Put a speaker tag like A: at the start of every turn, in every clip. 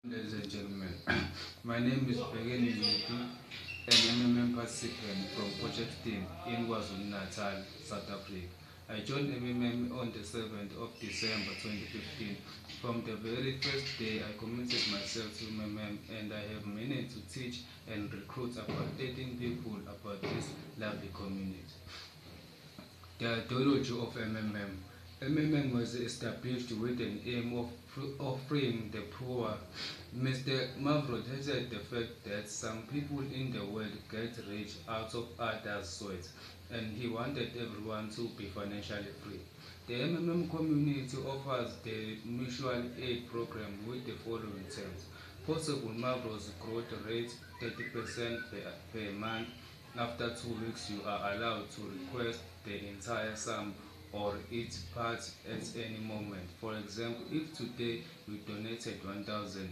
A: Ladies and gentlemen, my name is Begeni Miti, an MMM participant from Project Team in KwaZulu-Natal, South Africa. I joined MMM on the 7th of December 2015. From the very first day, I committed myself to MMM and I have managed to teach and recruit about 13 people about this lovely community. The ideology of MMM. MMM was established with an aim of freeing the poor. Mr. Mavro hated the fact that some people in the world get rich out of others' sweat, and he wanted everyone to be financially free. The MMM community offers the mutual aid program with the following terms. Possible Mavro's growth rate 30% per month. After 2 weeks, you are allowed to request the entire sum or its part at any moment. For example, if today you donated 1,000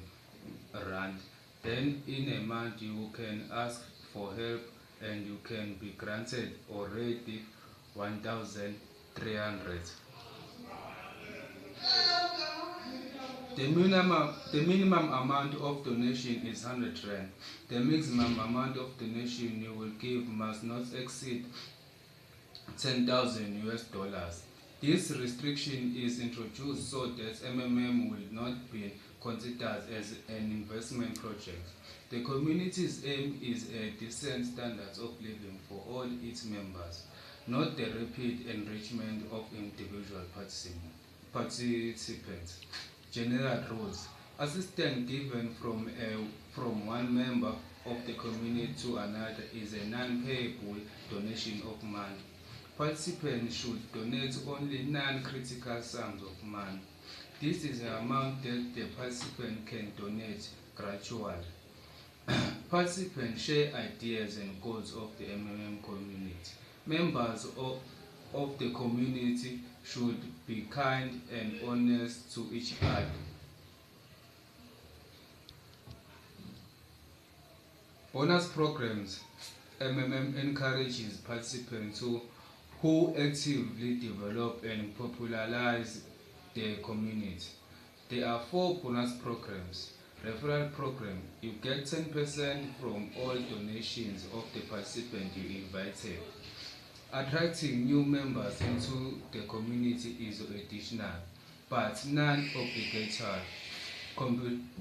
A: rand, then in a month you can ask for help and you can be granted already 1,300. The minimum amount of donation is 100 rand. The maximum amount of donation you will give must not exceed 10,000 US dollars. This restriction is introduced so that MMM will not be considered as an investment project. The community's aim is a decent standard of living for all its members, not the rapid enrichment of individual participants. General rules. Assistance given from one member of the community to another is a non-payable donation of money. Participants should donate only non-critical sums of money. This is the amount that the participant can donate gradually. Participants share ideas and goals of the MMM community. Members of the community should be kind and honest to each other. Bonus programs. MMM encourages participants who actively develop and popularize the community. There are 4 bonus programs. Referral program. You get 10% from all donations of the participant you invited. Attracting new members into the community is additional, but non-obligatory.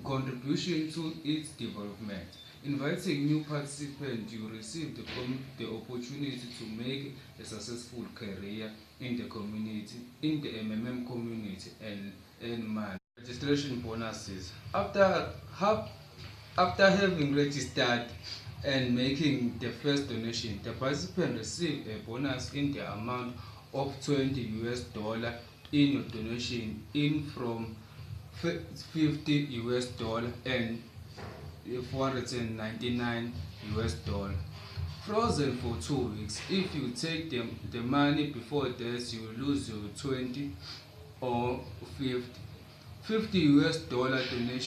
A: Contribution to its development. Inviting new participants, you receive the opportunity to make a successful career in the community, in the MMM community, and earn money. Registration bonuses. After having registered and making the first donation, the participant receives a bonus in the amount of 20 US dollar in your donation in from 50 US dollar and 499 US dollar. Frozen for 2 weeks. If you take the money before this, you lose your 20 or 50 US dollar donation.